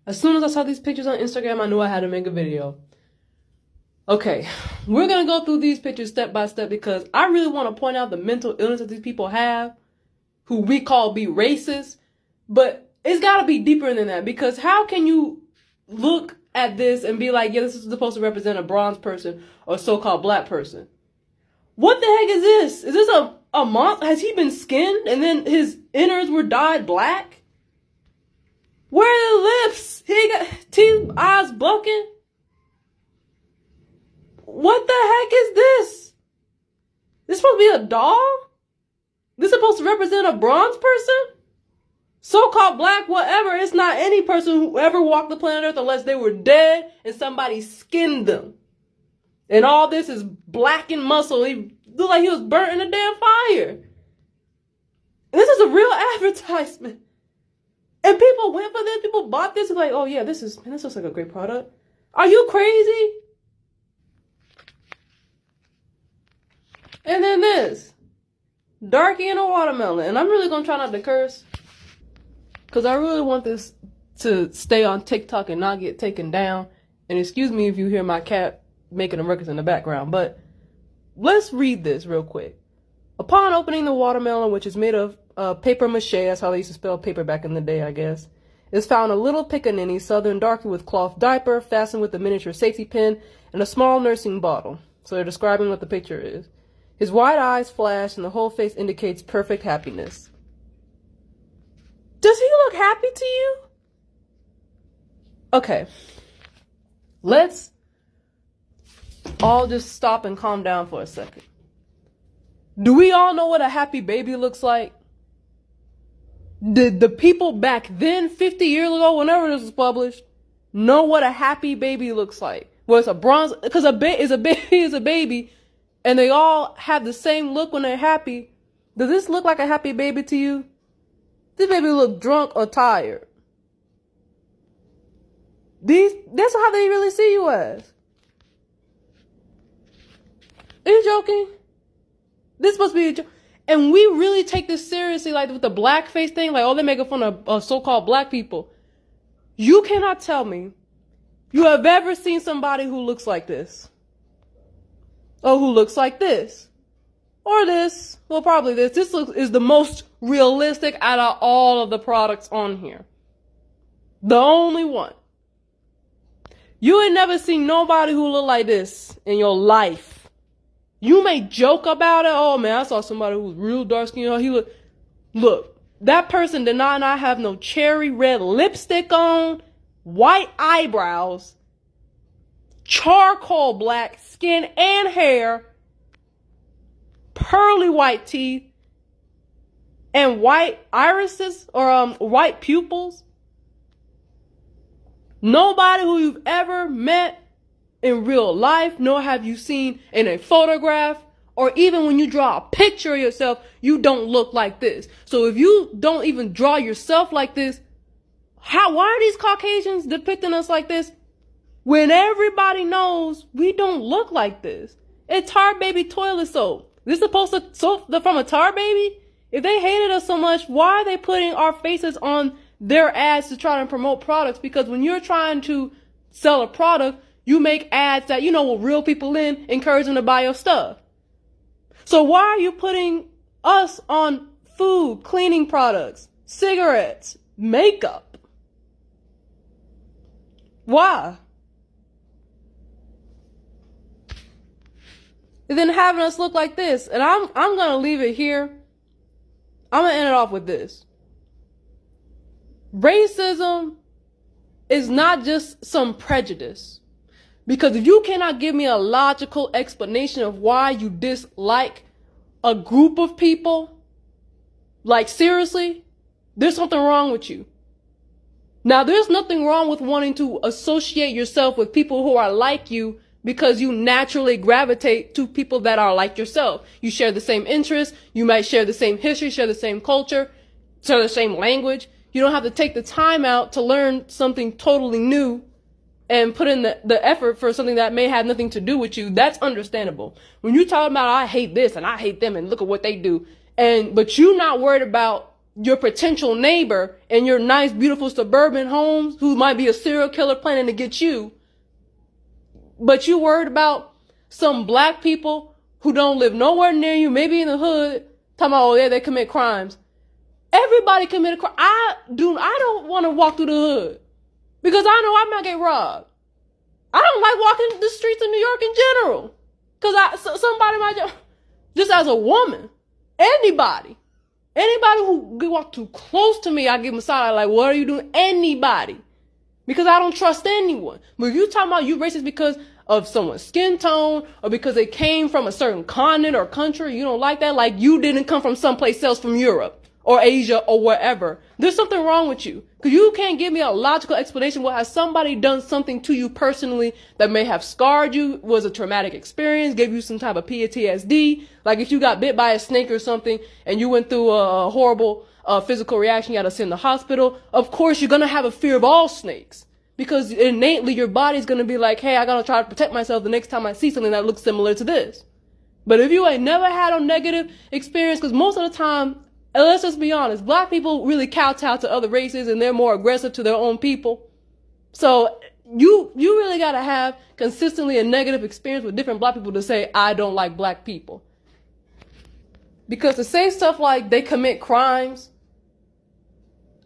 As soon as I saw these pictures on Instagram, I knew I had to make a video. Okay, we're going to go through these pictures step by step because I really want to point out the mental illness that these people have, who we call be racist, but it's got to be deeper than that, because how can you look at this and be like, yeah, this is supposed to represent a bronze person or so-called black person? What the heck is this? Is this a monster? Has he been skinned and then his innards were dyed black? Where are the lips? He got teeth, eyes bucking. What the heck is this? This supposed to be a doll? This supposed to represent a bronze person? So-called black, whatever. It's not any person who ever walked the planet Earth unless they were dead and somebody skinned them. And all this is black and muscle. He looked like he was burnt in a damn fire. And this is a real advertisement. And people went for this. People bought this. Like, oh yeah, this looks like a great product. Are you crazy? And then this. Darky and a watermelon. And I'm really going to try not to curse, because I really want this to stay on TikTok and not get taken down. And excuse me if you hear my cat making a ruckus in the background. But let's read this real quick. Upon opening the watermelon, which is made of paper mache, that's how they used to spell paper back in the day, I guess, is found a little pickaninny southern darky with cloth diaper fastened with a miniature safety pin and a small nursing bottle. So they're describing what the picture is. His wide eyes flash and the whole face indicates perfect happiness. Does he look happy to you? Okay. Let's all just stop and calm down for a second. Do we all know what a happy baby looks like? Did the people back then, 50 years ago, whenever this was published, know what a happy baby looks like? Well, it's a bronze, because a baby is a baby, and they all have the same look when they're happy. Does this look like a happy baby to you? This baby look drunk or tired. That's how they really see you as. Are you joking? This must be a joke. And we really take this seriously, like with the blackface thing, like, oh, they're making fun of so-called black people. You cannot tell me you have ever seen somebody who looks like this. Or who looks like this. Or this. Well, probably this. This is the most realistic out of all of the products on here. The only one. You ain't never seen nobody who look like this in your life. You may joke about it. Oh man, I saw somebody who was real dark skinned. Look, that person did not have no cherry red lipstick on, white eyebrows, charcoal black skin and hair, pearly white teeth, and white irises or white pupils. Nobody who you've ever met in real life, nor have you seen in a photograph, or even when you draw a picture of yourself, you don't look like this. So if you don't even draw yourself like this, why are these Caucasians depicting us like this when everybody knows we don't look like this? It's Tar Baby toilet soap. This is supposed to soap from a Tar Baby? If they hated us so much, why are they putting our faces on their ads to try to promote products? Because when you're trying to sell a product, you make ads that, will reel people in, encourage them to buy your stuff. So why are you putting us on food, cleaning products, cigarettes, makeup? Why? And then having us look like this. And I'm going to leave it here. I'm going to end it off with this. Racism is not just some prejudice. Because if you cannot give me a logical explanation of why you dislike a group of people, like seriously, there's something wrong with you. Now, there's nothing wrong with wanting to associate yourself with people who are like you because you naturally gravitate to people that are like yourself. You share the same interests. You might share the same history, share the same culture, share the same language. You don't have to take the time out to learn something totally new and put in the effort for something that may have nothing to do with you. That's understandable. When you talk about, I hate this and I hate them and look at what they do, but you're not worried about your potential neighbor in your nice, beautiful suburban homes who might be a serial killer planning to get you, but you worried about some black people who don't live nowhere near you, maybe in the hood, talking about, oh yeah, they commit crimes. Everybody commit a crime. I don't want to walk through the hood because I know I might get robbed. I don't like walking the streets of New York in general because somebody might just as a woman, anybody who walk too close to me, I give them a side eye like, what are you doing? Anybody. Because I don't trust anyone. But if you talking about you racist because of someone's skin tone or because they came from a certain continent or country, you don't like that, like you didn't come from someplace else from Europe or Asia or wherever, there's something wrong with you. Because you can't give me a logical explanation why has somebody done something to you personally that may have scarred you, was a traumatic experience, gave you some type of PTSD. Like if you got bit by a snake or something and you went through a horrible physical reaction, you got to sit in the hospital. Of course, you're going to have a fear of all snakes because innately your body's going to be like, hey, I got to try to protect myself the next time I see something that looks similar to this. But if you ain't never had a negative experience, because most of the time, and let's just be honest, black people really kowtow to other races and they're more aggressive to their own people. So you really got to have consistently a negative experience with different black people to say, I don't like black people. Because to say stuff like they commit crimes,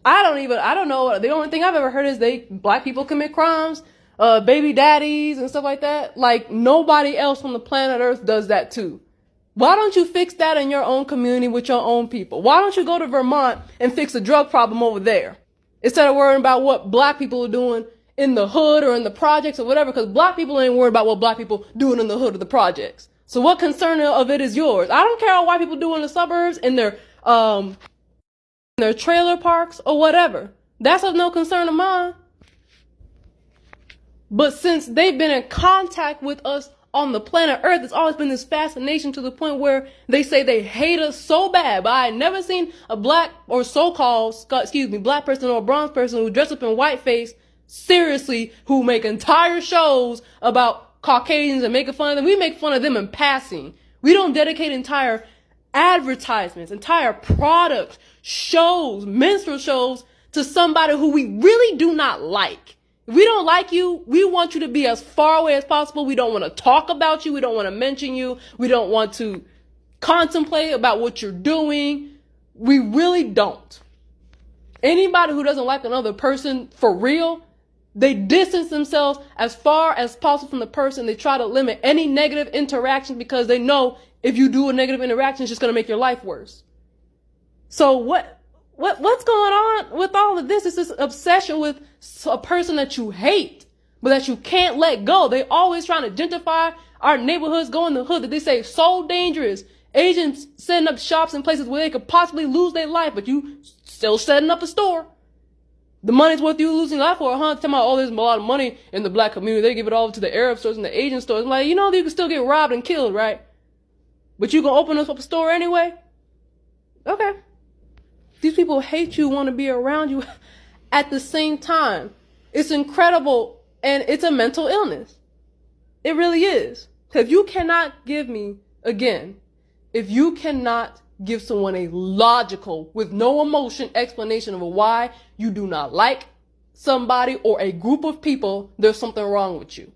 I don't know. The only thing I've ever heard is black people commit crimes, baby daddies and stuff like that. Like nobody else on the planet Earth does that too. Why don't you fix that in your own community with your own people? Why don't you go to Vermont and fix the drug problem over there? Instead of worrying about what black people are doing in the hood or in the projects or whatever, because black people ain't worried about what black people doing in the hood or the projects. So what concern of it is yours? I don't care what white people do in the suburbs, in their trailer parks or whatever. That's of no concern of mine. But since they've been in contact with us on the planet Earth, it's always been this fascination to the point where they say they hate us so bad. But I had never seen a black or black person or a bronze person who dress up in whiteface, seriously, who make entire shows about Caucasians and making fun of them. We make fun of them in passing. We don't dedicate entire advertisements, entire products, shows, minstrel shows to somebody who we really do not like. If we don't like you, we want you to be as far away as possible. We don't want to talk about you. We don't want to mention you. We don't want to contemplate about what you're doing. We really don't. Anybody who doesn't like another person for real, they distance themselves as far as possible from the person. They try to limit any negative interaction because they know if you do a negative interaction, it's just going to make your life worse. So what's going on with all of this? It's this obsession with a person that you hate, but that you can't let go. They always trying to gentrify our neighborhoods, go in the hood that they say so dangerous. Asians setting up shops in places where they could possibly lose their life, but you still setting up a store. The money's worth you losing life for, huh? Tell me, oh, there's a lot of money in the black community. They give it all to the Arab stores and the Asian stores. I'm like, you know, you can still get robbed and killed, right? But you gonna open up a store anyway? Okay. These people hate you, want to be around you at the same time. It's incredible, and it's a mental illness. It really is. If you cannot give someone a logical, with no emotion explanation of why you do not like somebody or a group of people, there's something wrong with you.